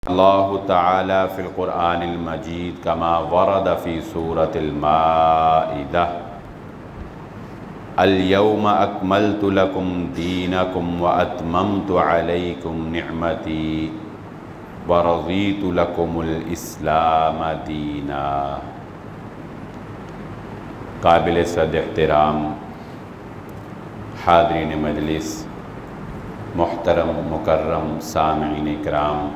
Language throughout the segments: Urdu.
اللہ تعالی فی القرآن المجید کما ورد فی سورۃ المائدہ الیوم اکملت لکم دینکم واتممت علیکم نعمتی ورضیت لکم الاسلام دینا۔ قابل صد احترام حاضرین مجلس، محترم مکرم سامعین اکرام،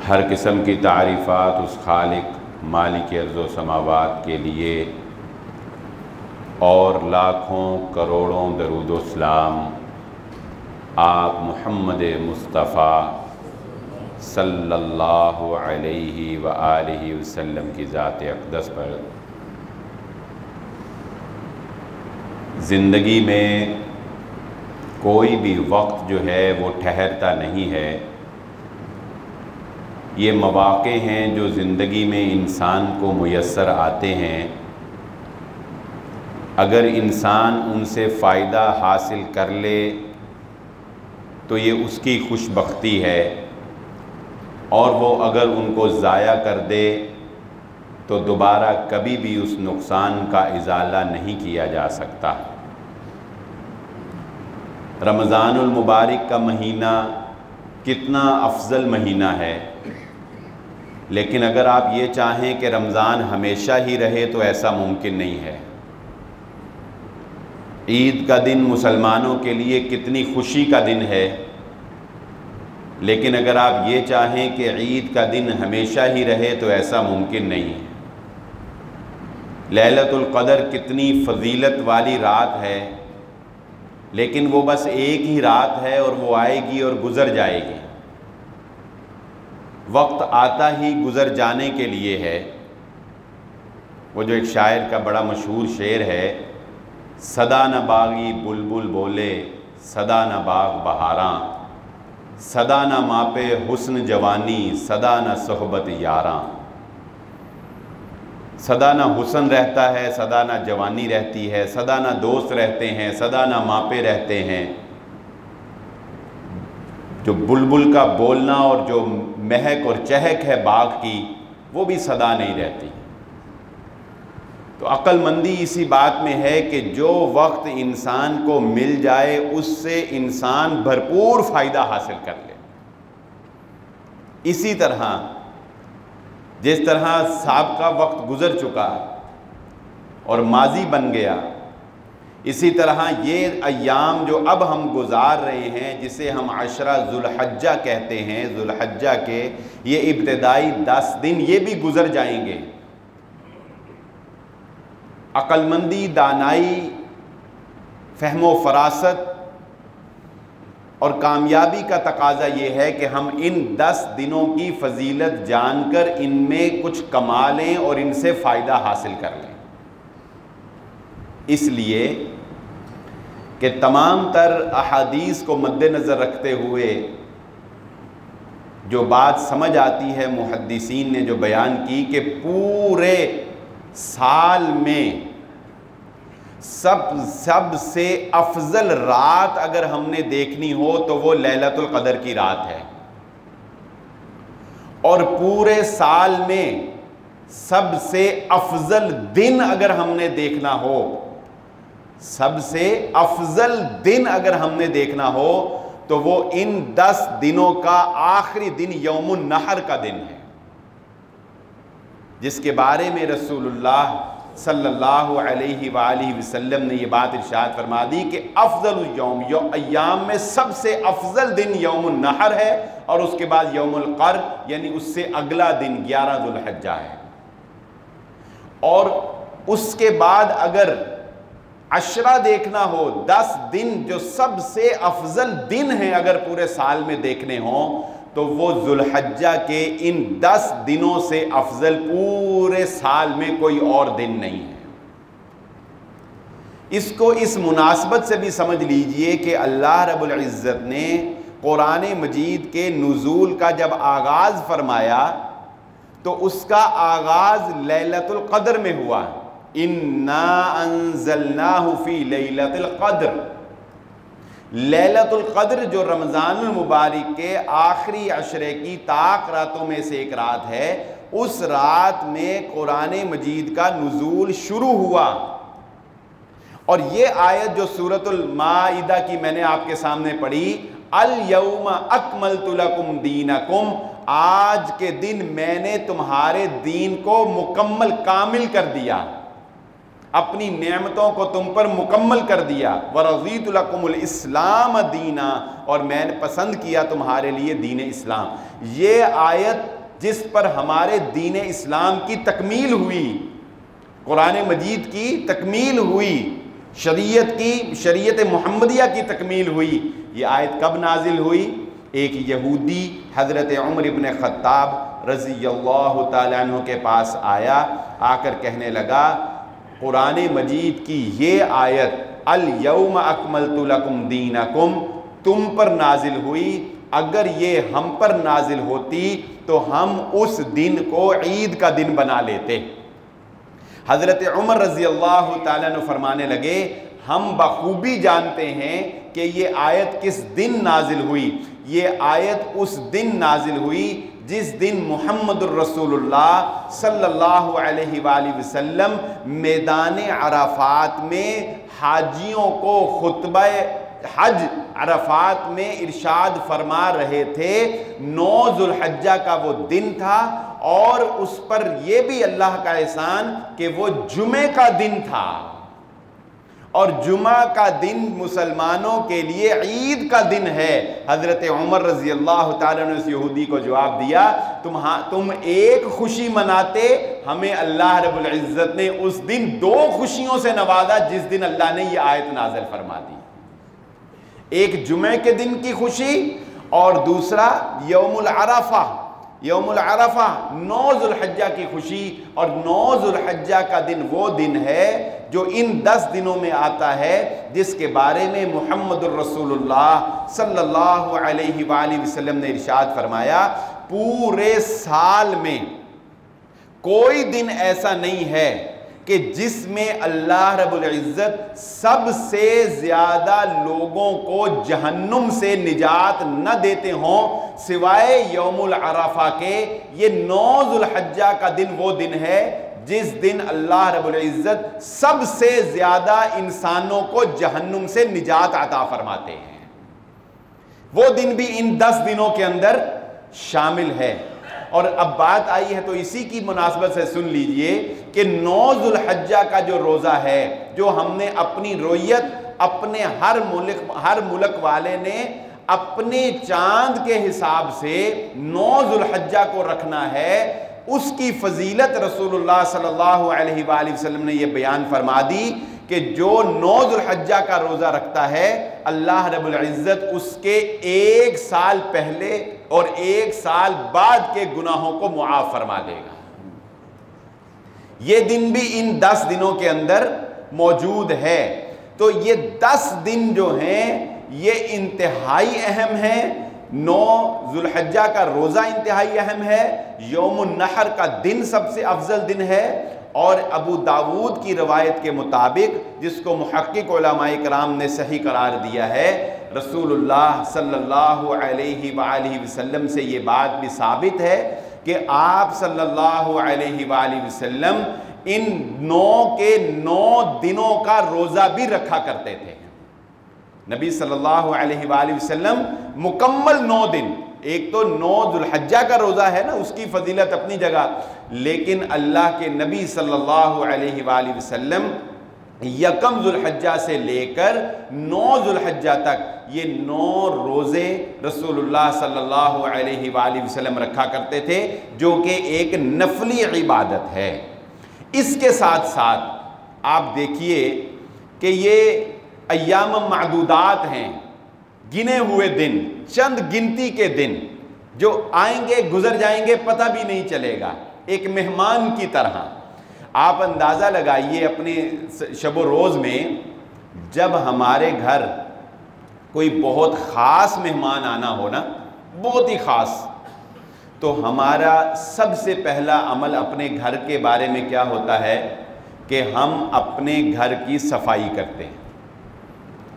ہر قسم کی تعریفات اس خالق مالک ارض و سماوات کے لیے اور لاکھوں کروڑوں درود و سلام آپ محمد مصطفیٰ صلی اللہ علیہ وآلہ وسلم کی ذات اقدس پر۔ زندگی میں کوئی بھی وقت جو ہے وہ ٹھہرتا نہیں ہے۔ یہ مواقع ہیں جو زندگی میں انسان کو میسر آتے ہیں، اگر انسان ان سے فائدہ حاصل کر لے تو یہ اس کی خوش بختی ہے، اور وہ اگر ان کو ضائع کر دے تو دوبارہ کبھی بھی اس نقصان کا ازالہ نہیں کیا جا سکتا۔ رمضان المبارک کا مہینہ کتنا افضل مہینہ ہے، لیکن اگر آپ یہ چاہیں کہ رمضان ہمیشہ ہی رہے تو ایسا ممکن نہیں ہے۔ عید کا دن مسلمانوں کے لیے کتنی خوشی کا دن ہے، لیکن اگر آپ یہ چاہیں کہ عید کا دن ہمیشہ ہی رہے تو ایسا ممکن نہیں ہے۔ لیلۃ القدر کتنی فضیلت والی رات ہے، لیکن وہ بس ایک ہی رات ہے اور وہ آئے گی اور گزر جائے گی۔ وقت آتا ہی گزر جانے کے لیے ہے۔ وہ جو ایک شاعر کا بڑا مشہور شعر ہے، صدا نہ باغی بلبل بولے صدا نہ باغ بہاراں، صدا نہ ماپے حسن جوانی صدا نہ صحبت یاراں۔ صدا نہ حسن رہتا ہے، صدا نہ جوانی رہتی ہے، صدا نہ دوست رہتے ہیں، صدا نہ ماپے رہتے ہیں۔ جو بلبل کا بولنا اور جو مہک اور چہک ہے باغ کی، وہ بھی صدا نہیں رہتی۔ تو عقل مندی اسی بات میں ہے کہ جو وقت انسان کو مل جائے اس سے انسان بھرپور فائدہ حاصل کر لے۔ اسی طرح جس طرح سابقہ وقت گزر چکا اور ماضی بن گیا، اسی طرح یہ ایام جو اب ہم گزار رہے ہیں، جسے ہم عشرہ ذو الحجہ کہتے ہیں، ذو الحجہ کے یہ ابتدائی 10 دن یہ بھی گزر جائیں گے۔ عقل مندی، دانائی، فہم و فراست اور کامیابی کا تقاضا یہ ہے کہ ہم ان 10 دنوں کی فضیلت جان کر ان میں کچھ کما لیں اور ان سے فائدہ حاصل کر لیں۔ اس لیے کہ تمام تر احادیث کو مد نظر رکھتے ہوئے جو بات سمجھ آتی ہے، محدثین نے جو بیان کی کہ پورے سال میں سب سے افضل رات اگر ہم نے دیکھنی ہو تو وہ لیلۃ القدر کی رات ہے، اور پورے سال میں سب سے افضل دن اگر ہم نے دیکھنا ہو، سب سے افضل دن اگر ہم نے دیکھنا ہو تو وہ ان 10 دنوں کا آخری دن یوم النحر کا دن ہے، جس کے بارے میں رسول اللہ صلی اللہ علیہ وآلہ وسلم نے یہ بات ارشاد فرما دی کہ افضل ایام میں سب سے افضل دن یوم النحر ہے، اور اس کے بعد یوم القر یعنی اس سے اگلا دن 11 ذو الحجہ ہے۔ اور اس کے بعد اگر عشرہ دیکھنا ہو، 10 دن جو سب سے افضل دن ہیں اگر پورے سال میں دیکھنے ہوں تو وہ ذو الحجہ کے ان 10 دنوں سے افضل پورے سال میں کوئی اور دن نہیں ہے۔ اس کو اس مناسبت سے بھی سمجھ لیجئے کہ اللہ رب العزت نے قرآن مجید کے نزول کا جب آغاز فرمایا تو اس کا آغاز لیلۃ القدر میں ہوا۔ اِنَّا أَنزَلْنَاهُ فِي لَيْلَةِ الْقَدْرِ، لیلۃ القدر جو رمضان المبارک کے آخری عشرے کی طاق راتوں میں سے ایک رات ہے، اس رات میں قرآن مجید کا نزول شروع ہوا۔ اور یہ آیت جو سورۃ المائدہ کی میں نے آپ کے سامنے پڑھی، الیوم اکملت لکم دینکم، آج کے دن میں نے تمہارے دین کو مکمل کامل کر دیا، اپنی نعمتوں کو تم پر مکمل کر دیا، وَرَضِيتُ لَكُمُ الْإِسْلَامَ دِينًا، اور میں نے پسند کیا تمہارے لیے دین اسلام۔ یہ آیت جس پر ہمارے دین اسلام کی تکمیل ہوئی، قرآن مجید کی تکمیل ہوئی، شریعت محمدیہ کی تکمیل ہوئی، یہ آیت کب نازل ہوئی؟ ایک یہودی حضرت عمر ابن خطاب رضی اللہ تعالیٰ عنہ کے پاس آیا، آ کر کہنے لگا قرآن مجید کی یہ آیت الیوم اکملت لکم دینکم تم پر نازل ہوئی، اگر یہ ہم پر نازل ہوتی تو ہم اس دن کو عید کا دن بنا لیتے۔ حضرت عمر رضی اللہ تعالیٰ عنہ فرمانے لگے ہم بخوبی جانتے ہیں کہ یہ آیت کس دن نازل ہوئی۔ یہ آیت اس دن نازل ہوئی جس دن محمد الرسول اللہ صلی اللہ علیہ وآلہ وسلم میدان عرفات میں حاجیوں کو خطبہ حج عرفات میں ارشاد فرما رہے تھے۔ 9 ذو الحجہ کا وہ دن تھا، اور اس پر یہ بھی اللہ کا احسان کہ وہ جمعے کا دن تھا، اور جمعہ کا دن مسلمانوں کے لیے عید کا دن ہے۔ حضرت عمر رضی اللہ تعالیٰ نے اس یہودی کو جواب دیا تم ایک خوشی مناتے، ہمیں اللہ رب العزت نے اس دن 2 خوشیوں سے نوازا جس دن اللہ نے یہ آیت نازل فرما دی۔ ایک جمعے کے دن کی خوشی، اور دوسرا یوم العرفہ 9 ذو الحجہ کی خوشی۔ اور 9 ذو الحجہ کا دن وہ دن ہے جو ان 10 دنوں میں آتا ہے جس کے بارے میں محمد الرسول اللہ صلی اللہ علیہ وآلہ وسلم نے ارشاد فرمایا پورے سال میں کوئی دن ایسا نہیں ہے کہ جس میں اللہ رب العزت سب سے زیادہ لوگوں کو جہنم سے نجات نہ دیتے ہوں سوائے یوم العرفہ کے۔ یہ 9 ذو الحجہ کا دن وہ دن ہے جس دن اللہ رب العزت سب سے زیادہ انسانوں کو جہنم سے نجات عطا فرماتے ہیں۔ وہ دن بھی ان 10 دنوں کے اندر شامل ہے۔ اور اب بات آئی ہے تو اسی کی مناسبت سے سن لیجئے کہ 9 ذو الحجہ کا جو روزہ ہے، جو ہم نے اپنی رویت اپنے ہر ملک والے نے اپنے چاند کے حساب سے 9 ذو الحجہ کو رکھنا ہے، اس کی فضیلت رسول اللہ صلی اللہ علیہ وآلہ وسلم نے یہ بیان فرما دی کہ جو 9 ذو الحجہ کا روزہ رکھتا ہے اللہ رب العزت اس کے 1 سال پہلے اور 1 سال بعد کے گناہوں کو معاف فرما دے گا۔ یہ دن بھی ان 10 دنوں کے اندر موجود ہے۔ تو یہ 10 دن جو ہیں یہ انتہائی اہم ہیں۔ 9 ذو الحجہ کا روزہ انتہائی اہم ہے، یوم النحر کا دن سب سے افضل دن ہے، اور ابو داود کی روایت کے مطابق جس کو محقق علماء کرام نے صحیح قرار دیا ہے، رسول اللہ صلی اللہ علیہ وآلہ وسلم سے یہ بات بھی ثابت ہے کہ آپ صلی اللہ علیہ وآلہ وسلم ان 9 کے 9 دنوں کا روزہ بھی رکھا کرتے تھے۔ نبی صلی اللہ علیہ وآلہ وسلم مکمل 9 دن، ایک تو 9 ذو الحجہ کا روزہ ہے نا، اس کی فضیلت اپنی جگہ، لیکن اللہ کے نبی صلی اللہ علیہ وآلہ وسلم یکم ذو الحجہ سے لے کر 9 ذو الحجہ تک یہ 9 روزے رسول اللہ صلی اللہ علیہ وآلہ وسلم رکھا کرتے تھے، جو کہ ایک نفلی عبادت ہے۔ اس کے ساتھ ساتھ آپ دیکھیے کہ یہ ایام معدودات ہیں، گنے ہوئے دن، چند گنتی کے دن جو آئیں گے گزر جائیں گے پتہ بھی نہیں چلے گا، ایک مہمان کی طرح۔ آپ اندازہ لگائیے اپنے شب و روز میں جب ہمارے گھر کوئی بہت خاص مہمان آنا ہو نا، بہت ہی خاص، تو ہمارا سب سے پہلا عمل اپنے گھر کے بارے میں کیا ہوتا ہے کہ ہم اپنے گھر کی صفائی کرتے ہیں۔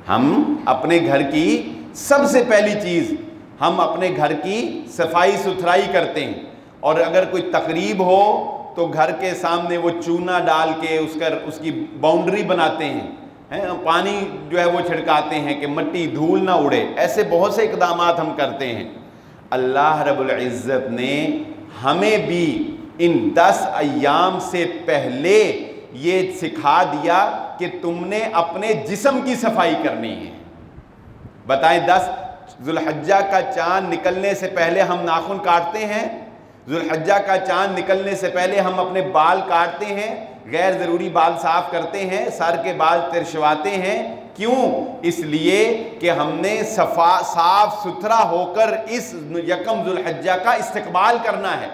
ہم اپنے گھر کی سب سے پہلی چیز ہم اپنے گھر کی صفائی ستھرائی کرتے ہیں، اور اگر کوئی تقریب ہو تو گھر کے سامنے وہ چونا ڈال کے اس کی باؤنڈری بناتے ہیں، پانی جو ہے وہ چھڑکاتے ہیں کہ مٹی دھول نہ اڑے۔ ایسے بہت سے اقدامات ہم کرتے ہیں۔ اللہ رب العزت نے ہمیں بھی ان 10 ایام سے پہلے یہ سکھا دیا کہ تم نے اپنے جسم کی صفائی کرنی ہے۔ بتائیں، 10 ذو الحجہ کا چاند نکلنے سے پہلے ہم ناخن کاٹتے ہیں، ذو الحجہ کا چاند نکلنے سے پہلے ہم اپنے بال کاٹتے ہیں، غیر ضروری بال صاف کرتے ہیں، سر کے بال ترشواتے ہیں۔ کیوں؟ اس لیے کہ ہم نے صاف ستھرا ہو کر اس یکم ذو الحجہ کا استقبال کرنا ہے،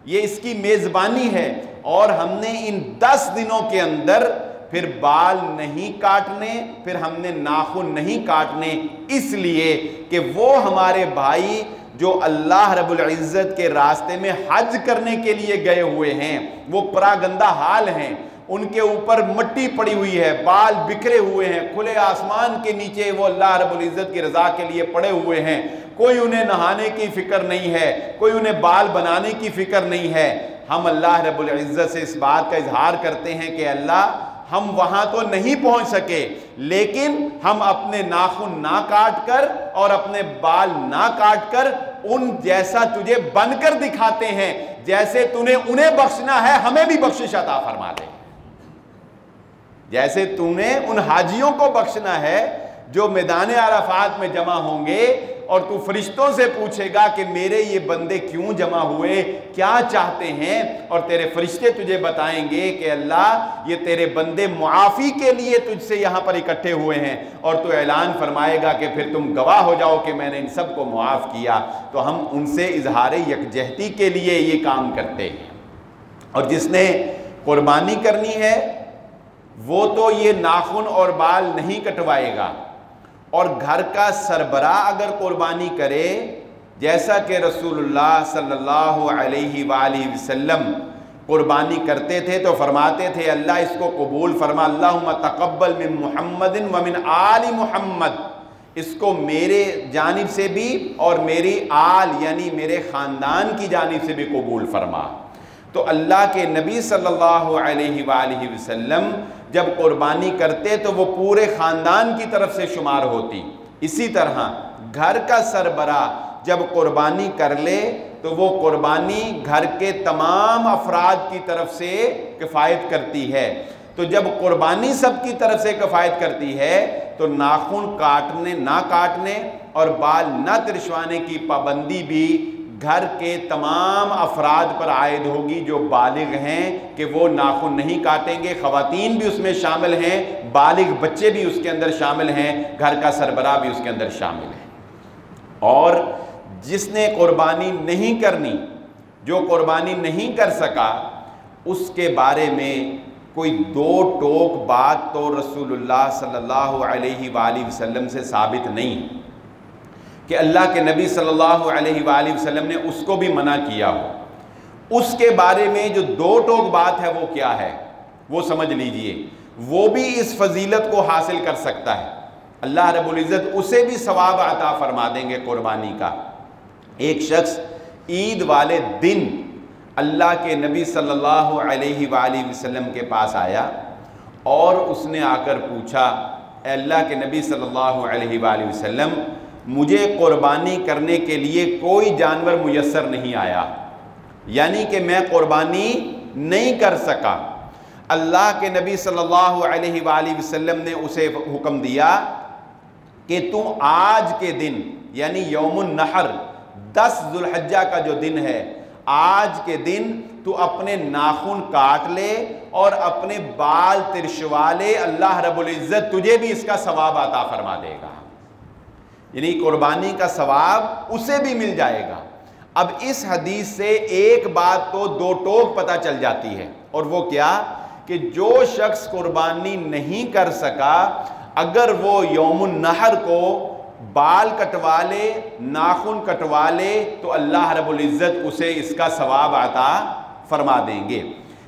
یہ اس کی میزبانی ہے، اور ہم نے ان 10 دنوں کے اندر پھر بال نہیں کاٹنے، پھر ہم نے ناخن نہیں کاٹنے، اس لیے کہ وہ ہمارے بھائی جو اللہ رب العزت کے راستے میں حج کرنے کے لیے گئے ہوئے ہیں، وہ پراگندہ حال ہیں، ان کے اوپر مٹی پڑی ہوئی ہے، بال بکھرے ہوئے ہیں، کھلے آسمان کے نیچے وہ اللہ رب العزت کی رضا کے لیے پڑے ہوئے ہیں، کوئی انہیں نہانے کی فکر نہیں ہے، کوئی انہیں بال بنانے کی فکر نہیں ہے۔ ہم اللہ رب العزت سے اس بات کا اظہار کرتے ہیں کہ اللہ، ہم وہاں تو نہیں پہنچ سکے، لیکن ہم اپنے ناخن نہ کاٹ کر اور اپنے بال نہ کاٹ کر ان جیسا تجھے بن کر دکھاتے ہیں، جیسے تو نے انہیں بخشنا ہے ہمیں بھی بخشش عطا فرما دے، جیسے تو نے ان حاجیوں کو بخشنا ہے جو میدان عرفات میں جمع ہوں گے، اور تو فرشتوں سے پوچھے گا کہ میرے یہ بندے کیوں جمع ہوئے، کیا چاہتے ہیں، اور تیرے فرشتے تجھے بتائیں گے کہ اللہ، یہ تیرے بندے معافی کے لیے تجھ سے یہاں پر اکٹھے ہوئے ہیں، اور تو اعلان فرمائے گا کہ پھر تم گواہ ہو جاؤ کہ میں نے ان سب کو معاف کیا۔ تو ہم ان سے اظہار یکجہتی کے لیے یہ کام کرتے ہیں۔ اور جس نے قربانی کرنی ہے وہ تو یہ ناخن اور بال نہیں کٹوائے گا، اور گھر کا سربراہ اگر قربانی کرے، جیسا کہ رسول اللہ صلی اللہ علیہ وآلہ وسلم قربانی کرتے تھے تو فرماتے تھے اللہ اس کو قبول فرما، اللہم تقبل من محمد ومن آل محمد، اس کو میرے جانب سے بھی اور میری آل یعنی میرے خاندان کی جانب سے بھی قبول فرما۔ تو اللہ کے نبی صلی اللہ علیہ وآلہ وسلم جب قربانی کرتے تو وہ پورے خاندان کی طرف سے شمار ہوتی۔ اسی طرح گھر کا سربراہ جب قربانی کر لے تو وہ قربانی گھر کے تمام افراد کی طرف سے کفایت کرتی ہے۔ تو جب قربانی سب کی طرف سے کفایت کرتی ہے تو ناخن نہ کاٹنے اور بال نہ ترشوانے کی پابندی بھی گھر کے تمام افراد پر عائد ہوگی جو بالغ ہیں، کہ وہ ناخن نہیں کاٹیں گے۔ خواتین بھی اس میں شامل ہیں، بالغ بچے بھی اس کے اندر شامل ہیں، گھر کا سربراہ بھی اس کے اندر شامل ہے۔ اور جس نے قربانی نہیں کرنی، جو قربانی نہیں کر سکا، اس کے بارے میں کوئی دو ٹوک بات تو رسول اللہ صلی اللہ علیہ وآلہ وسلم سے ثابت نہیں کہ اللہ کے نبی صلی اللہ علیہ وآلہ وسلم نے اس کو بھی منع کیا ہو۔ اس کے بارے میں جو دو ٹوک بات ہے وہ کیا ہے، وہ سمجھ لیجئے، وہ بھی اس فضیلت کو حاصل کر سکتا ہے، اللہ رب العزت اسے بھی ثواب عطا فرما دیں گے قربانی کا۔ ایک شخص عید والے دن اللہ کے نبی صلی اللہ علیہ وآلہ وسلم کے پاس آیا اور اس نے آ کر پوچھا، اے اللہ کے نبی صلی اللہ علیہ وآلہ وسلم، مجھے قربانی کرنے کے لیے کوئی جانور میسر نہیں آیا، یعنی کہ میں قربانی نہیں کر سکا۔ اللہ کے نبی صلی اللہ علیہ وآلہ وسلم نے اسے حکم دیا کہ تو آج کے دن یعنی یوم النحر 10 ذو الحجہ کا جو دن ہے، آج کے دن تو اپنے ناخن کاٹ لے اور اپنے بال ترشوا لے، اللہ رب العزت تجھے بھی اس کا ثواب عطا فرما دے گا، یعنی قربانی کا ثواب اسے بھی مل جائے گا۔ اب اس حدیث سے ایک بات تو دو ٹوک پتہ چل جاتی ہے، اور وہ کیا کہ جو شخص قربانی نہیں کر سکا، اگر وہ یوم النحر کو بال کٹوا لے، ناخن کٹوا لے، تو اللہ رب العزت اسے اس کا ثواب عطا فرما دیں گے۔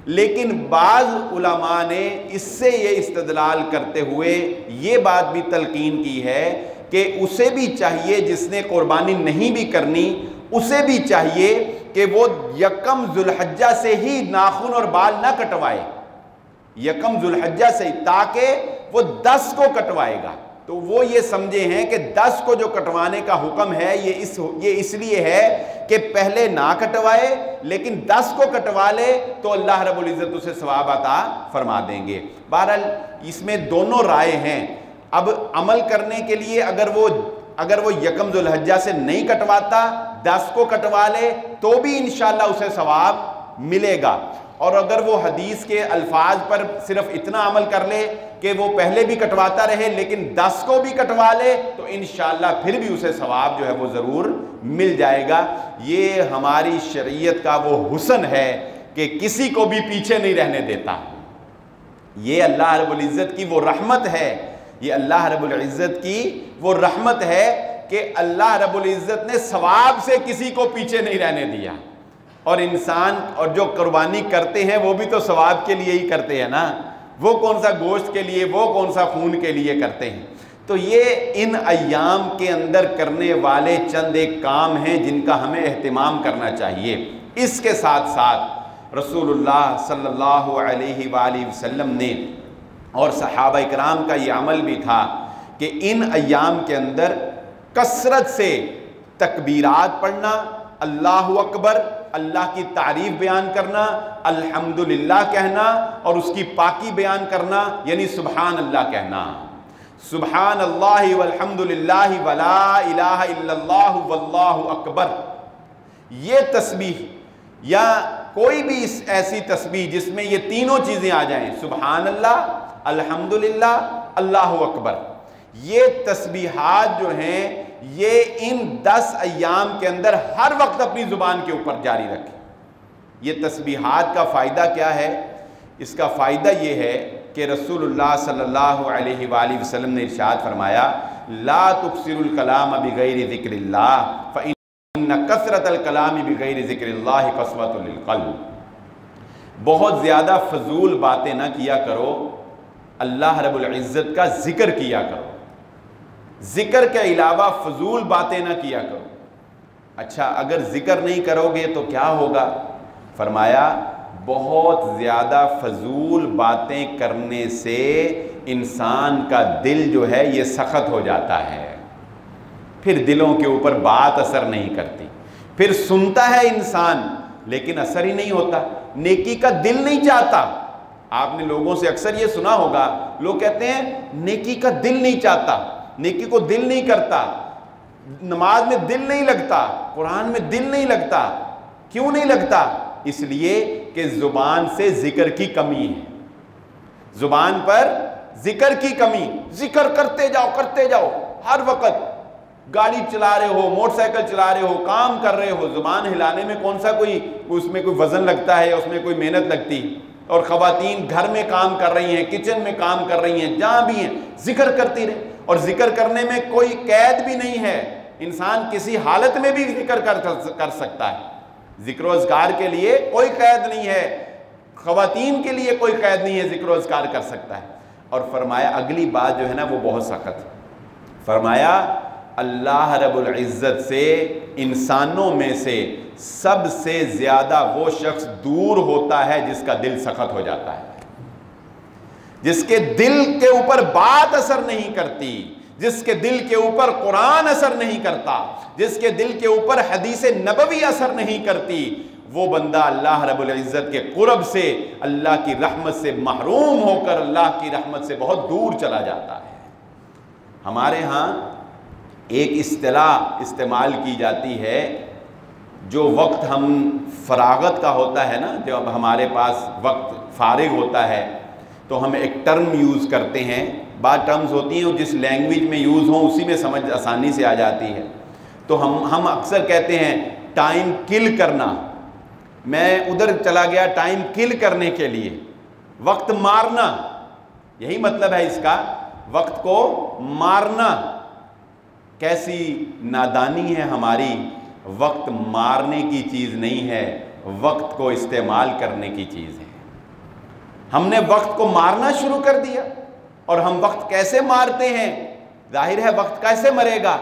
لیکن بعض علماء نے اس سے یہ استدلال کرتے ہوئے یہ بات بھی تلقین کی ہے کہ اسے بھی چاہیے، جس نے قربانی نہیں بھی کرنی، اسے بھی چاہیے کہ وہ یکم ذوالحجہ سے ہی ناخن اور بال نہ کٹوائے، یکم ذوالحجہ سے، تاکہ وہ 10 کو کٹوائے گا۔ تو وہ یہ سمجھے ہیں کہ 10 کو جو کٹوانے کا حکم ہے یہ اس لیے ہے کہ پہلے نہ کٹوائے، لیکن 10 کو کٹوا لے تو اللہ رب العزت اسے ثواب عطا فرما دیں گے۔ بہرحال اس میں دونوں رائے ہیں۔ اب عمل کرنے کے لیے اگر وہ یکم ذوالحجہ سے نہیں کٹواتا، 10 کو کٹوا لے تو بھی انشاءاللہ اسے ثواب ملے گا، اور اگر وہ حدیث کے الفاظ پر صرف اتنا عمل کر لے کہ وہ پہلے بھی کٹواتا رہے لیکن 10 کو بھی کٹوا لے تو انشاءاللہ پھر بھی اسے ثواب جو ہے وہ ضرور مل جائے گا۔ یہ ہماری شریعت کا وہ حسن ہے کہ کسی کو بھی پیچھے نہیں رہنے دیتا۔ یہ اللہ رب العزت کی وہ رحمت ہے، یہ اللہ رب العزت کی وہ رحمت ہے کہ اللہ رب العزت نے ثواب سے کسی کو پیچھے نہیں رہنے دیا۔ اور انسان اور جو قربانی کرتے ہیں وہ بھی تو ثواب کے لیے ہی کرتے ہیں نا، وہ کون سا گوشت کے لیے، وہ کون سا خون کے لیے کرتے ہیں۔ تو یہ ان ایام کے اندر کرنے والے چند ایک کام ہیں جن کا ہمیں اہتمام کرنا چاہیے۔ اس کے ساتھ ساتھ رسول اللہ صلی اللہ علیہ وآلہ وسلم نے اور صحابہ اکرام کا یہ عمل بھی تھا کہ ان ایام کے اندر کثرت سے تکبیرات پڑھنا، اللہ اکبر، اللہ کی تعریف بیان کرنا، الحمدللہ کہنا، اور اس کی پاکی بیان کرنا، یعنی سبحان اللہ کہنا، سبحان اللہ والحمدللہ ولا الہ الا اللہ واللہ اکبر۔ یہ تسبیح یا کوئی بھی ایسی تسبیح جس میں یہ تینوں چیزیں آ جائیں، سبحان اللہ، الحمدللہ، اللہ اکبر، یہ تسبیحات جو ہیں یہ ان 10 ایام کے اندر ہر وقت اپنی زبان کے اوپر جاری رکھیں۔ یہ تسبیحات کا فائدہ کیا ہے؟ اس کا فائدہ یہ ہے کہ رسول اللہ صلی اللہ علیہ وآلہ وسلم نے ارشاد فرمایا، لا تکثروا الکلام بغیر ذکر اللہ فإن کثرۃ الکلام بغیر ذکر اللہ قسوۃ للقلب۔ بہت زیادہ فضول باتیں نہ کیا کرو، اللہ رب العزت کا ذکر کیا کرو، ذکر کے علاوہ فضول باتیں نہ کیا کرو۔ اچھا اگر ذکر نہیں کرو گے تو کیا ہوگا؟ فرمایا بہت زیادہ فضول باتیں کرنے سے انسان کا دل جو ہے یہ سخت ہو جاتا ہے، پھر دلوں کے اوپر بات اثر نہیں کرتی، پھر سنتا ہے انسان لیکن اثر ہی نہیں ہوتا، نیکی کا دل نہیں چاہتا۔ آپ نے لوگوں سے اکثر یہ سنا ہوگا، لوگ کہتے ہیں نیکی کا دل نہیں چاہتا، نیکی کو دل نہیں کرتا، نماز میں دل نہیں لگتا، قرآن میں دل نہیں لگتا۔ کیوں نہیں لگتا؟ اس لیے کہ زبان سے ذکر کی کمی ہے، زبان پر ذکر کی کمی، ذکر کرتے جاؤ ہر وقت، گاڑی چلا رہے ہو، موٹر سائیکل چلا رہے ہو، کام کر رہے ہو، زبان ہلانے میں کون سا اس میں کوئی وزن لگتا ہے، اس میں کوئی محنت لگتی؟ اور خواتین گھر میں کام کر رہی ہیں، کچن میں کام کر رہی ہیں، جہاں بھی ہیں ذکر کرتی رہے، اور ذکر کرنے میں کوئی قید بھی نہیں ہے، انسان کسی حالت میں بھی ذکر کر سکتا ہے، ذکر و اذکار کے لیے کوئی قید نہیں ہے، خواتین کے لیے کوئی قید نہیں ہے، ذکر و اذکار کر سکتا ہے۔ اور فرمایا اگلی بات جو ہے نا وہ بہت سخت، فرمایا اللہ رب العزت سے انسانوں میں سے سب سے زیادہ وہ شخص دور ہوتا ہے جس کا دل سخت ہو جاتا ہے، جس کے دل کے اوپر بات اثر نہیں کرتی، جس کے دل کے اوپر قرآن اثر نہیں کرتا، جس کے دل کے اوپر حدیث نبوی اثر نہیں کرتی، وہ بندہ اللہ رب العزت کے قرب سے، اللہ کی رحمت سے محروم ہو کر اللہ کی رحمت سے بہت دور چلا جاتا ہے۔ ہمارے ہاں ایک اصطلاح استعمال کی جاتی ہے، جو وقت ہم فراغت کا ہوتا ہے نا، جب ہمارے پاس وقت فارغ ہوتا ہے تو ہم ایک ٹرم یوز کرتے ہیں، بعض ٹرمز ہوتی ہیں جس لینگویج میں یوز ہوں اسی میں سمجھ آسانی سے آ جاتی ہے، تو ہم اکثر کہتے ہیں ٹائم کل کرنا، میں ادھر چلا گیا ٹائم کل کرنے کے لیے، وقت مارنا، یہی مطلب ہے اس کا، وقت کو مارنا۔ کیسی نادانی ہے ہماری، وقت مارنے کی چیز نہیں ہے، وقت کو استعمال کرنے کی چیز ہے۔ ہم نے وقت کو مارنا شروع کر دیا. اور ہم وقت کیسے مارتے ہیں؟ ظاہر ہے وقت کیسے مرے گا؟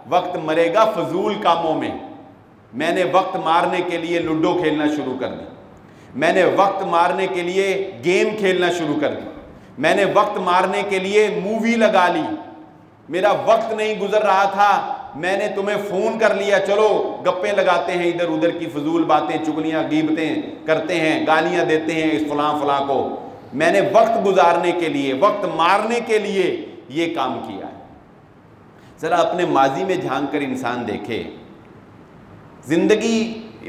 وقت مرے گا فضول کاموں میں. میں نے وقت مارنے کے لیے لوڈو کھیلنا شروع کر دی. میں نے وقت مارنے کے لیے گیم کھیلنا شروع کر دی. میں نے وقت مارنے کے لیے مووی لگا لی. میرا وقت نہیں گزر رہا تھا، میں نے تمہیں فون کر لیا، چلو گپیں لگاتے ہیں، ادھر ادھر کی فضول باتیں، چگلیاں غیبتیں کرتے ہیں، گالیاں دیتے ہیں اس فلاں فلاں کو. میں نے وقت گزارنے کے لیے، وقت مارنے کے لیے یہ کام کیا ہے. ذرا اپنے ماضی میں جھانک کر انسان دیکھے. زندگی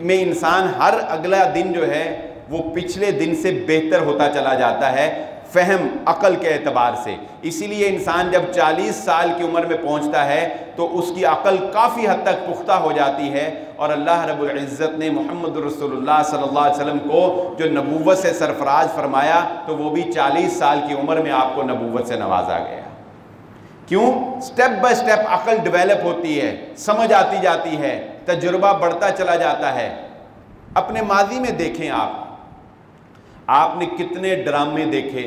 میں انسان ہر اگلا دن جو ہے وہ پچھلے دن سے بہتر ہوتا چلا جاتا ہے، فہم عقل کے اعتبار سے. اسی لیے انسان جب 40 سال کی عمر میں پہنچتا ہے تو اس کی عقل کافی حد تک پختہ ہو جاتی ہے. اور اللہ رب العزت نے محمد رسول اللہ صلی اللہ علیہ وسلم کو جو نبوت سے سرفراز فرمایا تو وہ بھی 40 سال کی عمر میں آپ کو نبوت سے نوازا گیا. کیوں؟ سٹیپ بائی سٹیپ عقل ڈیولپ ہوتی ہے، سمجھ آتی جاتی ہے، تجربہ بڑھتا چلا جاتا ہے. اپنے ماضی میں دیکھیں آپ نے کتنے ڈرامے دیکھے،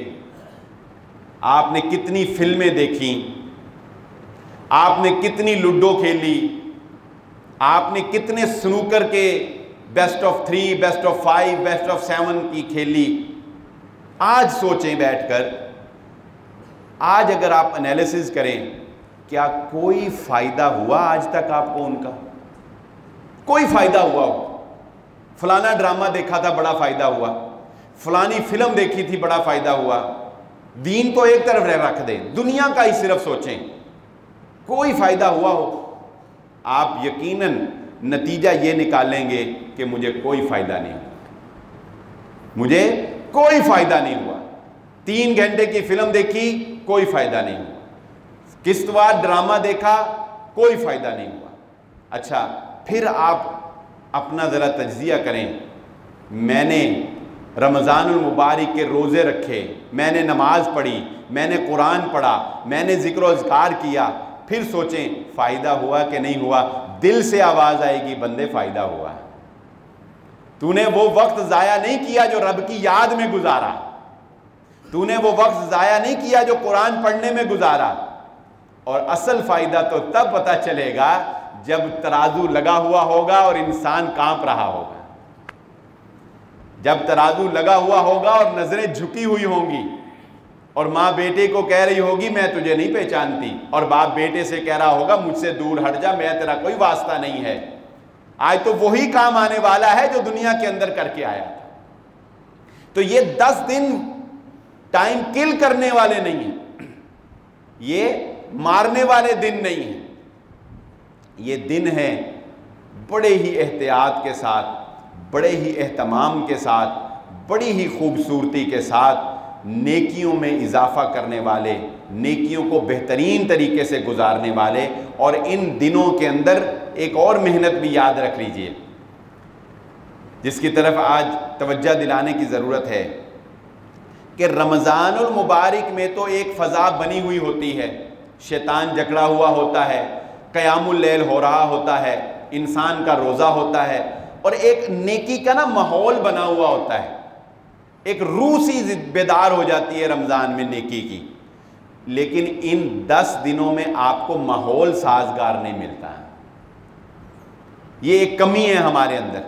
آپ نے کتنی فلمیں دیکھی، آپ نے کتنی لوڈو کھیلی، آپ نے کتنے سنوکر کے best of 3، best of 5، best of 7 کی کھیلی. آج سوچیں بیٹھ کر، آج اگر آپ انالیسز کریں، کیا کوئی فائدہ ہوا آج تک آپ کو ان کا؟ کوئی فائدہ ہوا ہو؟ فلانا ڈرامہ دیکھا تھا بڑا فائدہ ہوا، فلانی فلم دیکھی تھی بڑا فائدہ ہوا. دین تو ایک طرف رکھ دیں، دنیا کا ہی صرف سوچیں، کوئی فائدہ ہوا ہو؟ آپ یقیناً نتیجہ یہ نکالیں گے کہ مجھے کوئی فائدہ نہیں ہوا، مجھے کوئی فائدہ نہیں ہوا. 3 گھنٹے کی فلم دیکھی، کوئی فائدہ نہیں ہوا. قسط وار ڈرامہ دیکھا، کوئی فائدہ نہیں ہوا. اچھا پھر آپ اپنا ذرا تجزیہ کریں. میں نے رمضان المبارک کے روزے رکھے، میں نے نماز پڑھی، میں نے قرآن پڑھا، میں نے ذکر و اذکار کیا. پھر سوچیں فائدہ ہوا کہ نہیں ہوا. دل سے آواز آئے گی بندے فائدہ ہوا. تو نے وہ وقت ضائع نہیں کیا جو رب کی یاد میں گزارا، تو نے وہ وقت ضائع نہیں کیا جو قرآن پڑھنے میں گزارا. اور اصل فائدہ تو تب پتہ چلے گا جب ترازو لگا ہوا ہوگا اور انسان کانپ رہا ہوگا. جب ترازو لگا ہوا ہوگا اور نظریں جھکی ہوئی ہوں گی، اور ماں بیٹے کو کہہ رہی ہوگی میں تجھے نہیں پہچانتی، اور باپ بیٹے سے کہہ رہا ہوگا مجھ سے دور ہٹ جا، میں تیرا کوئی واسطہ نہیں ہے. آج تو وہی کام آنے والا ہے جو دنیا کے اندر کر کے آیا تھا. تو یہ 10 دن ٹائم کل کرنے والے نہیں ہیں، یہ مارنے والے دن نہیں ہیں. یہ دن ہے بڑے ہی احتیاط کے ساتھ، بڑے ہی اہتمام کے ساتھ، بڑی ہی خوبصورتی کے ساتھ نیکیوں میں اضافہ کرنے والے، نیکیوں کو بہترین طریقے سے گزارنے والے. اور ان دنوں کے اندر ایک اور محنت بھی یاد رکھ لیجئے جس کی طرف آج توجہ دلانے کی ضرورت ہے کہ رمضان المبارک میں تو ایک فضا بنی ہوئی ہوتی ہے، شیطان جکڑا ہوا ہوتا ہے، قیام اللیل ہو رہا ہوتا ہے، انسان کا روزہ ہوتا ہے، اور ایک نیکی کا ماحول بنا ہوا ہوتا ہے، ایک روح سی بیدار ہو جاتی ہے رمضان میں نیکی کی. لیکن ان 10 دنوں میں آپ کو ماحول سازگار نہیں ملتا ہے. یہ ایک کمی ہے ہمارے اندر،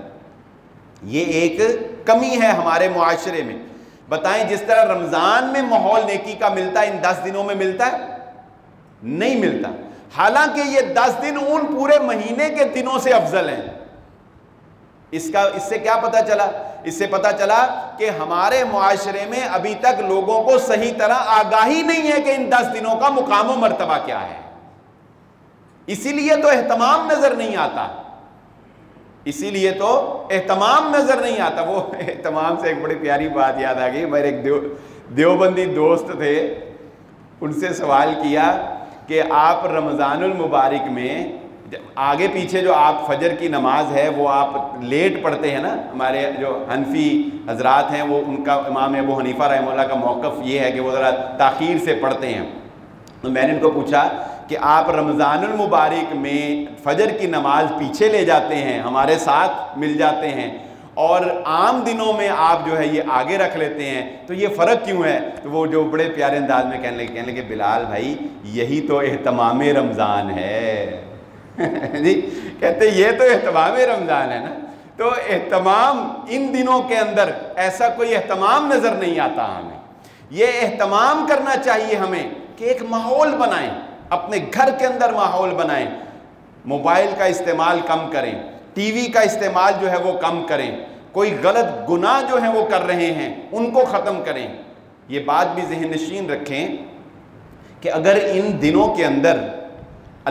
یہ ایک کمی ہے ہمارے معاشرے میں. بتائیں جس طرح رمضان میں ماحول نیکی کا ملتا ہے، ان 10 دنوں میں ملتا ہے؟ نہیں ملتا. حالانکہ یہ 10 دن ان پورے مہینے کے دنوں سے افضل ہیں. اس سے کیا پتہ چلا؟ اس سے پتہ چلا کہ ہمارے معاشرے میں ابھی تک لوگوں کو صحیح طرح آگاہی نہیں ہے کہ ان 10 دنوں کا مقام و مرتبہ کیا ہے. اسی لیے تو اہتمام نظر نہیں آتا، اسی لیے تو اہتمام نظر نہیں آتا. وہ اہتمام سے ایک بڑی پیاری بات یاد آ گئی. میرے ایک دیوبندی دوست تھے، ان سے سوال کیا کہ آپ رمضان المبارک میں آگے پیچھے جو آپ فجر کی نماز ہے وہ آپ لیٹ پڑھتے ہیں نا. ہمارے جو حنفی حضرات ہیں وہ ان کا امام ابو حنیفہ رحمہ اللہ کا موقف یہ ہے کہ وہ ذرا تاخیر سے پڑھتے ہیں. تو میں نے ان کو پوچھا کہ آپ رمضان المبارک میں فجر کی نماز پیچھے لے جاتے ہیں، ہمارے ساتھ مل جاتے ہیں، اور عام دنوں میں آپ جو ہے یہ آگے رکھ لیتے ہیں، تو یہ فرق کیوں ہے؟ تو وہ جو بڑے پیارے انداز میں کہنے لگے بلال بھائی یہی تو اہتمام رمضان ہے جی کہتے یہ تو اہتمام رمضان ہے نا۔ تو اہتمام ان دنوں کے اندر ایسا کوئی اہتمام نظر نہیں آتا ہمیں۔ یہ اہتمام کرنا چاہیے ہمیں کہ ایک ماحول بنائیں، اپنے گھر کے اندر ماحول بنائیں، موبائل کا استعمال کم کریں، ٹی وی کا استعمال جو ہے وہ کم کریں، کوئی غلط گناہ جو ہیں وہ کر رہے ہیں ان کو ختم کریں۔ یہ بات بھی ذہن نشین رکھیں کہ اگر ان دنوں کے اندر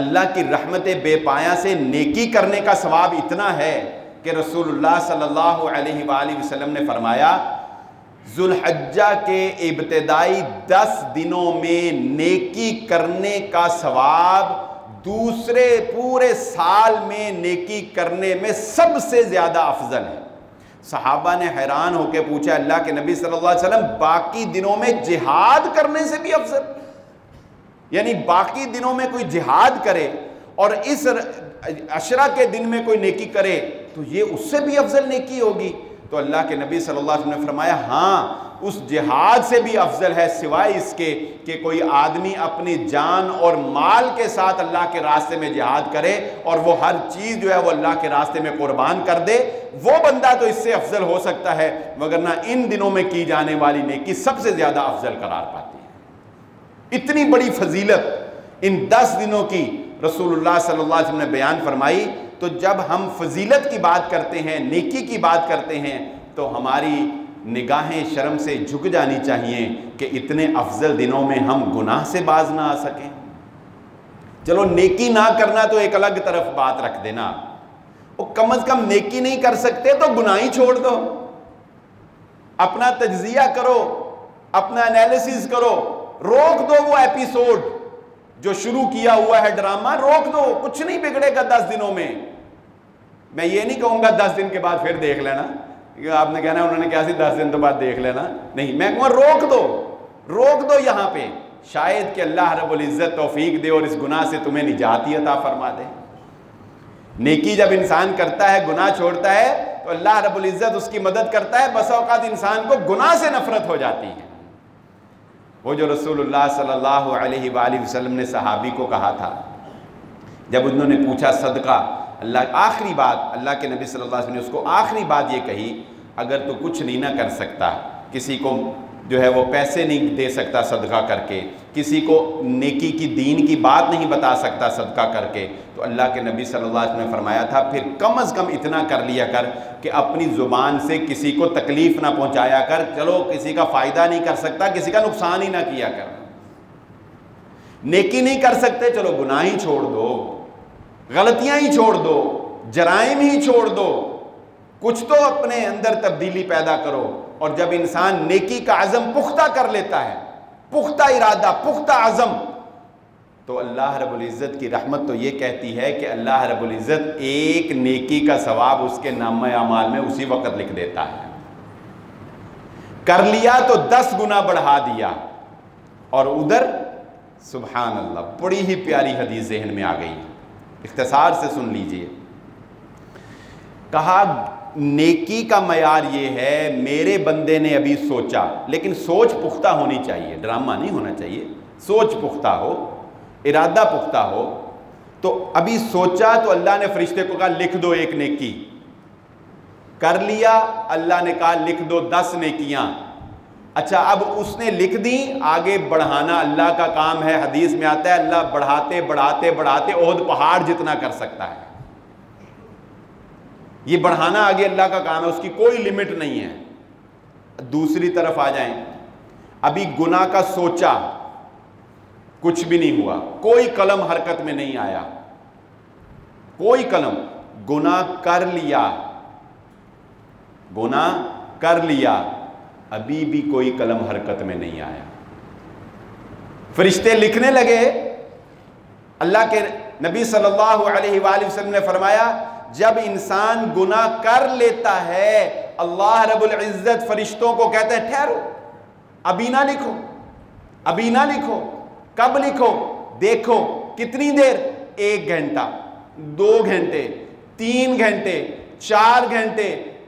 اللہ کی رحمت بے پایہ سے نیکی کرنے کا ثواب اتنا ہے کہ رسول اللہ صلی اللہ علیہ وآلہ وسلم نے فرمایا ذوالحجہ کے ابتدائی 10 دنوں میں نیکی کرنے کا ثواب دوسرے پورے سال میں نیکی کرنے میں سب سے زیادہ افضل ہے۔ صحابہ نے حیران ہو کے پوچھا اللہ کے نبی صلی اللہ علیہ وسلم باقی دنوں میں جہاد کرنے سے بھی افضل؟ یعنی باقی دنوں میں کوئی جہاد کرے اور اس عشرہ کے دن میں کوئی نیکی کرے تو یہ اس سے بھی افضل نیکی ہوگی؟ تو اللہ کے نبی صلی اللہ علیہ وسلم نے فرمایا ہاں اس جہاد سے بھی افضل ہے، سوائے اس کے کہ کوئی آدمی اپنی جان اور مال کے ساتھ اللہ کے راستے میں جہاد کرے اور وہ ہر چیز جو ہے وہ اللہ کے راستے میں قربان کر دے، وہ بندہ تو اس سے افضل ہو سکتا ہے، وگرنہ ان دنوں میں کی جانے والی نیکی سب سے زیادہ افضل قرار پاتی ہے۔ اتنی بڑی فضیلت ان 10 دنوں کی رسول اللہ صلی اللہ علیہ وسلم نے بیان فرمائی۔ تو جب ہم فضیلت کی بات کرتے ہیں، نیکی کی بات کرتے ہیں، تو ہماری نگاہیں شرم سے جھک جانی چاہیے کہ اتنے افضل دنوں میں ہم گناہ سے باز نہ آ سکیں۔ چلو نیکی نہ کرنا تو ایک الگ طرف بات رکھ دینا، وہ کم از کم نیکی نہیں کر سکتے تو گناہ ہی چھوڑ دو، اپنا تجزیہ کرو، اپنا انالیسز کرو، روک دو وہ ایپیسوڈ جو شروع کیا ہوا ہے ڈرامہ، روک دو، کچھ نہیں بگڑے گا 10 دنوں میں۔ میں یہ نہیں کہوں گا 10 دن کے بعد پھر دیکھ لینا، آپ نے کہنا انہوں نے کیا سی 10 دن تو بعد دیکھ لینا، نہیں، میں کہوں روک دو یہاں پہ، شاید کہ اللہ رب العزت توفیق دے اور اس گناہ سے تمہیں نجات عطا فرما دے۔ نیکی جب انسان کرتا ہے، گناہ چھوڑتا ہے، تو اللہ رب العزت اس کی مدد کرتا ہے، بس اوقات انسان کو گناہ سے نفرت ہو جاتی ہے۔ وہ جو رسول اللہ صلی اللہ علیہ وآلہ وسلم نے صحابی کو کہا تھا جب انہوں نے پوچھا صدقہ، آخری بات اللہ کے نبی صلی اللہ علیہ وسلم نے اس کو آخری بات یہ کہی، اگر تو کچھ نہیں نہ کر سکتا، کسی کو جو ہے وہ پیسے نہیں دے سکتا صدقہ کر کے، کسی کو نیکی کی دین کی بات نہیں بتا سکتا صدقہ کر کے، تو اللہ کے نبی صلی اللہ علیہ وسلم نے فرمایا تھا پھر کم از کم اتنا کر لیا کر کہ اپنی زبان سے کسی کو تکلیف نہ پہنچایا کر، چلو کسی کا فائدہ نہیں کر سکتا، کسی کا نقصان ہی نہ کیا کر۔ نیکی نہیں کر سکتے، چلو گناہ ہی چھوڑ دو، غلطیاں ہی چھوڑ دو، جرائم ہی چھوڑ دو، کچھ تو اپنے اندر تبدیلی پیدا کرو۔ اور جب انسان نیکی کا عزم پختہ کر لیتا ہے، پختہ ارادہ، پختہ عزم، تو اللہ رب العزت کی رحمت تو یہ کہتی ہے کہ اللہ رب العزت ایک نیکی کا ثواب اس کے نامہ اعمال میں اسی وقت لکھ دیتا ہے۔ کر لیا تو 10 گنا بڑھا دیا، اور ادھر سبحان اللہ بڑی ہی پیاری حدیث ذہن میں آ گئی، اختصار سے سن لیجئے۔ کہا نیکی کا معیار یہ ہے، میرے بندے نے ابھی سوچا، لیکن سوچ پختہ ہونی چاہیے، ڈرامہ نہیں ہونا چاہیے، سوچ پختہ ہو، ارادہ پختہ ہو۔ تو ابھی سوچا تو اللہ نے فرشتے کو کہا لکھ دو ایک نیکی، کر لیا، اللہ نے کہا لکھ دو 10 نیکیاں۔ اچھا اب اس نے لکھ دی، آگے بڑھانا اللہ کا کام ہے، حدیث میں آتا ہے اللہ بڑھاتے بڑھاتے بڑھاتے احد پہاڑ جتنا کر سکتا ہے، یہ بڑھانا آگے اللہ کا کام ہے، اس کی کوئی لمٹ نہیں ہے۔ دوسری طرف آ جائیں، ابھی گناہ کا سوچا، کچھ بھی نہیں ہوا، کوئی قلم حرکت میں نہیں آیا، کوئی قلم، گناہ کر لیا، گناہ کر لیا، ابھی بھی کوئی قلم حرکت میں نہیں آیا۔ فرشتے لکھنے لگے، اللہ کے نبی صلی اللہ علیہ وآلہ وسلم نے فرمایا جب انسان گناہ کر لیتا ہے اللہ رب العزت فرشتوں کو کہتے ہیں ٹھہرو، ابھی نہ لکھو، ابھی نہ لکھو، کب لکھو؟ دیکھو کتنی دیر، 1 گھنٹہ، 2 گھنٹے، 3 گھنٹے، 4 گھنٹے،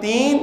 3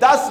10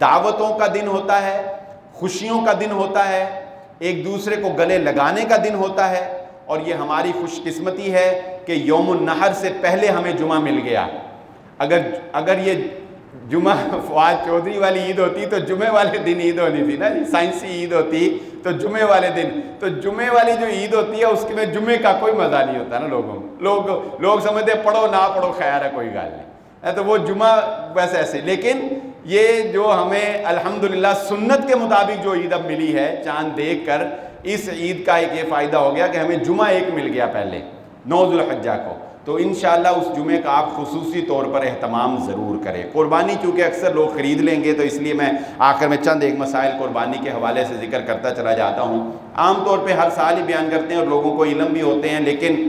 دعوتوں کا دن ہوتا ہے، خوشیوں کا دن ہوتا ہے، ایک دوسرے کو گلے لگانے کا دن ہوتا ہے، اور یہ ہماری خوش قسمتی ہے کہ یوم النحر سے پہلے ہمیں جمعہ مل گیا۔ اگر یہ جمعہ فؤاد چودھری والی عید ہوتی تو جمعے والے دن عید ہونی تھی نا جی، سائنسی عید ہوتی تو جمعے والے دن، تو جمعے والی جو عید ہوتی ہے اس میں جمعے کا کوئی مزہ نہیں ہوتا نا لوگ سمجھتے پڑھو نہ پڑھو خیر ہے کوئی گال نہیں، تو وہ جمعہ ویسے ایسے۔ لیکن یہ جو ہمیں الحمدللہ سنت کے مطابق جو عید اب ملی ہے چاند دیکھ کر، اس عید کا ایک یہ فائدہ ہو گیا کہ ہمیں جمعہ ایک مل گیا پہلے 9 ذوالحجہ کو، تو انشاءاللہ اس جمعے کا آپ خصوصی طور پر اہتمام ضرور کریں۔ قربانی چونکہ اکثر لوگ خرید لیں گے تو اس لیے میں آخر میں چند ایک مسائل قربانی کے حوالے سے ذکر کرتا چلا جاتا ہوں۔ عام طور پہ ہر سال ہی بیان کرتے ہیں اور لوگوں کو علم بھی ہوتے ہیں، لیکن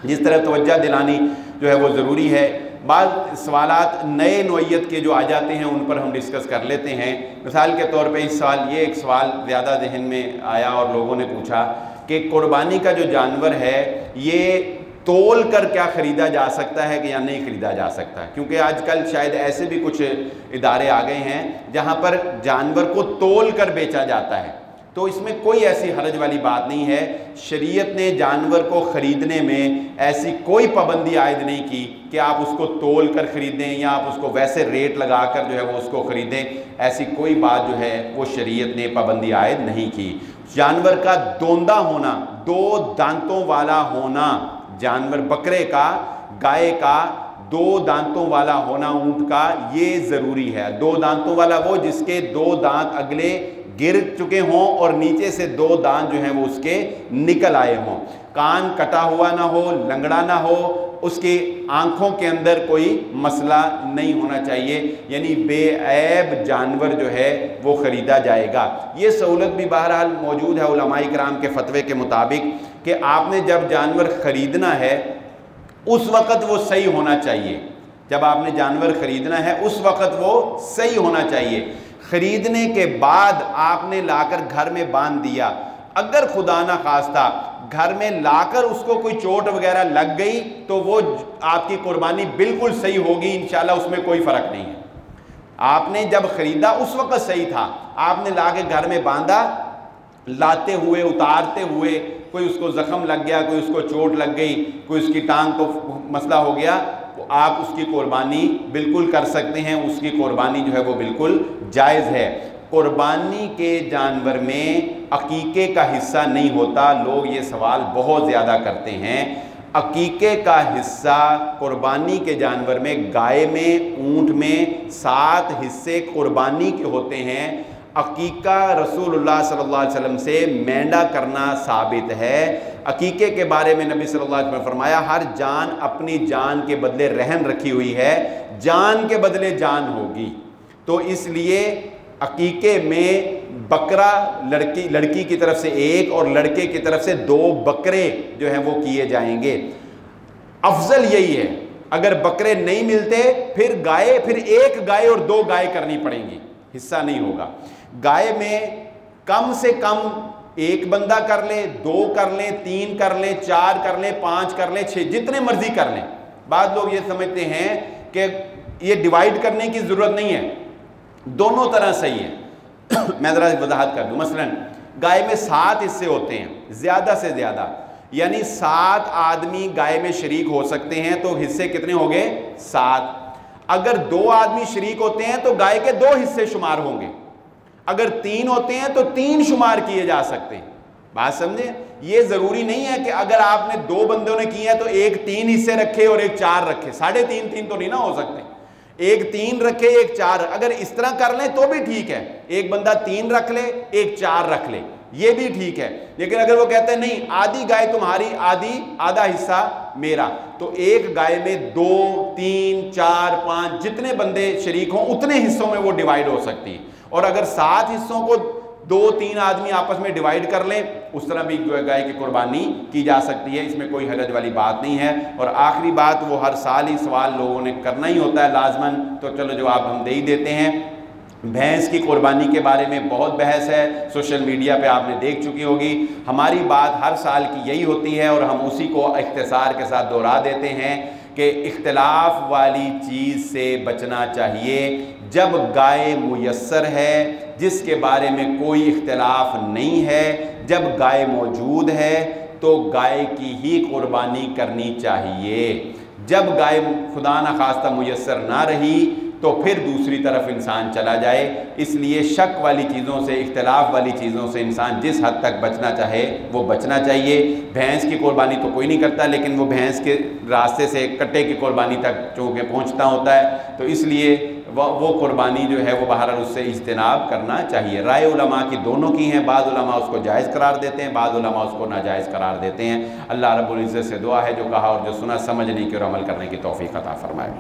جس طرح توجہ دلانی جو ہے وہ ضروری ہے۔ بعض سوالات نئے نوعیت کے جو آ جاتے ہیں ان پر ہم ڈسکس کر لیتے ہیں۔ مثال کے طور پہ اس سال یہ ایک سوال زیادہ ذہن میں آیا اور لوگوں نے پوچھا کہ قربانی کا جو جانور ہے یہ تول کر کیا خریدا جا سکتا ہے کہ یا نہیں خریدا جا سکتا ہے، کیونکہ آج کل شاید ایسے بھی کچھ ادارے آ گئے ہیں جہاں پر جانور کو تول کر بیچا جاتا ہے، تو اس میں کوئی ایسی حرج والی بات نہیں ہے۔ شریعت نے جانور کو خریدنے میں ایسی کوئی پابندی عائد نہیں کی کہ آپ اس کو تول کر خریدیں یا آپ اس کو ویسے ریٹ لگا کر جو ہے وہ اس کو خریدیں، ایسی کوئی بات جو ہے وہ شریعت نے پابندی عائد نہیں کی۔ جانور کا دوندہ ہونا، 2 دانتوں والا ہونا، جانور بکرے کا، گائے کا 2 دانتوں والا ہونا اونٹ کا یہ ضروری ہے۔ 2 دانتوں والا وہ جس کے 2 دانت اگلے گر چکے ہوں اور نیچے سے 2 دانت جو ہیں وہ اس کے نکل آئے ہوں، کان کٹا ہوا نہ ہو، لنگڑا نہ ہو، اس کی آنکھوں کے اندر کوئی مسئلہ نہیں ہونا چاہیے، یعنی بے عیب جانور جو ہے وہ خریدا جائے گا۔ یہ سہولت بھی بہرحال موجود ہے علماء کرام کے فتوے کے مطابق کہ آپ نے جب جانور خریدنا ہے اس وقت وہ صحیح ہونا چاہیے، جب آپ نے جانور خریدنا ہے اس وقت وہ صحیح ہونا چاہیے۔ خریدنے کے بعد آپ نے لا کر گھر میں باندھ دیا، اگر خدا نہ خواستہ گھر میں لا کر اس کو کوئی چوٹ وغیرہ لگ گئی تو وہ آپ کی قربانی بالکل صحیح ہوگی انشاءاللہ، اس میں کوئی فرق نہیں ہے۔ آپ نے جب خریدا اس وقت صحیح تھا، آپ نے لا کے گھر میں باندھا، لاتے ہوئے اتارتے ہوئے کوئی اس کو زخم لگ گیا، کوئی اس کو چوٹ لگ گئی، کوئی اس کی ٹانگ کو مسئلہ ہو گیا، تو آپ اس کی قربانی بالکل کر سکتے ہیں، اس کی قربانی جو ہے وہ بالکل جائز ہے۔ قربانی کے جانور میں عقیقے کا حصہ نہیں ہوتا، لوگ یہ سوال بہت زیادہ کرتے ہیں۔ عقیقے کا حصہ قربانی کے جانور میں، گائے میں، اونٹ میں 7 حصے قربانی کے ہوتے ہیں۔ عقیقہ رسول اللہ صلی اللہ علیہ وسلم سے مینڈا کرنا ثابت ہے۔ عقیقے کے بارے میں نبی صلی اللہ علیہ وسلم نے فرمایا ہر جان اپنی جان کے بدلے رہن رکھی ہوئی ہے، جان کے بدلے جان ہوگی، تو اس لیے عقیقے میں بکرا لڑکی کی طرف سے 1 اور لڑکے کی طرف سے 2 بکرے جو ہیں وہ کیے جائیں گے۔ افضل یہی ہے، اگر بکرے نہیں ملتے پھر گائے، پھر 1 گائے اور 2 گائے کرنی پڑیں گی، حصہ نہیں ہوگا۔ گائے میں کم سے کم 1 بندہ کر لیں، 2 کر لیں، 3 کر لیں، 4 کر لیں، 5 کر لیں، 6 جتنے مرضی کر لیں۔ بعض لوگ یہ سمجھتے ہیں کہ یہ ڈیوائیڈ کرنے کی ضرورت نہیں ہے، دونوں طرح صحیح ہے۔ میں ذرا وضاحت کر دوں، مثلا گائے میں 7 حصے ہوتے ہیں زیادہ سے زیادہ، یعنی 7 آدمی گائے میں شریک ہو سکتے ہیں، تو حصے کتنے ہو گئے؟ 7۔ اگر 2 آدمی شریک ہوتے ہیں تو گائے کے 2 حصے شمار ہوں گے، اگر 3 ہوتے ہیں تو 3 شمار کیے جا سکتے ہیں۔ بات سمجھیں، یہ ضروری نہیں ہے کہ اگر آپ نے 2 بندوں نے کیے ہیں تو ایک 3 حصے رکھے اور ایک 4 رکھے، 3.5 تو نہیں نہ ہو سکتے، ایک 3 رکھے ایک 4، اگر اس طرح کر لیں تو بھی ٹھیک ہے، ایک بندہ 3 رکھ لے ایک 4 رکھ لے، یہ بھی ٹھیک ہے۔ لیکن اگر وہ کہتے ہیں نہیں آدھی گائے تمہاری، آدھا حصہ میرا، تو ایک گائے میں 2 3 4 5 جتنے بندے شریک ہوں اتنے حصوں میں وہ ڈیوائیڈ ہو سکتی ہے، اور اگر 7 حصوں کو 2 3 آدمی آپس میں ڈیوائیڈ کر لیں اس طرح بھی گائے کی قربانی کی جا سکتی ہے، اس میں کوئی حرج والی بات نہیں ہے۔ اور آخری بات، وہ ہر سال ہی سوال لوگوں نے کرنا ہی ہوتا ہے لازماً، تو چلو جواب ہم دے ہی دیتے ہیں۔ بھینس کی قربانی کے بارے میں بہت بحث ہے، سوشل میڈیا پہ آپ نے دیکھ چکی ہوگی۔ ہماری بات ہر سال کی یہی ہوتی ہے اور ہم اسی کو اختصار کے ساتھ دہرا دیتے ہیں کہ اختلاف والی چیز سے بچنا چاہیے جب گائے میسر ہے جس کے بارے میں کوئی اختلاف نہیں ہے، جب گائے موجود ہے تو گائے کی ہی قربانی کرنی چاہیے۔ جب گائے خدا نخواستہ میسر نہ رہی تو پھر دوسری طرف انسان چلا جائے۔ اس لیے شک والی چیزوں سے، اختلاف والی چیزوں سے انسان جس حد تک بچنا چاہے وہ بچنا چاہیے۔ بھینس کی قربانی تو کوئی نہیں کرتا، لیکن وہ بھینس کے راستے سے کٹے کی قربانی تک چونکہ پہنچتا ہوتا ہے، تو اس لیے وہ قربانی جو ہے وہ بہرحال اس سے اجتناب کرنا چاہیے۔ رائے علماء کی دونوں کی ہیں، بعض علماء اس کو جائز قرار دیتے ہیں، بعض علماء اس کو ناجائز قرار دیتے ہیں۔ اللہ رب العزت سے دعا ہے جو کہا اور جو سنا سمجھنے کی اور عمل کرنے کی توفیق عطا فرمائے۔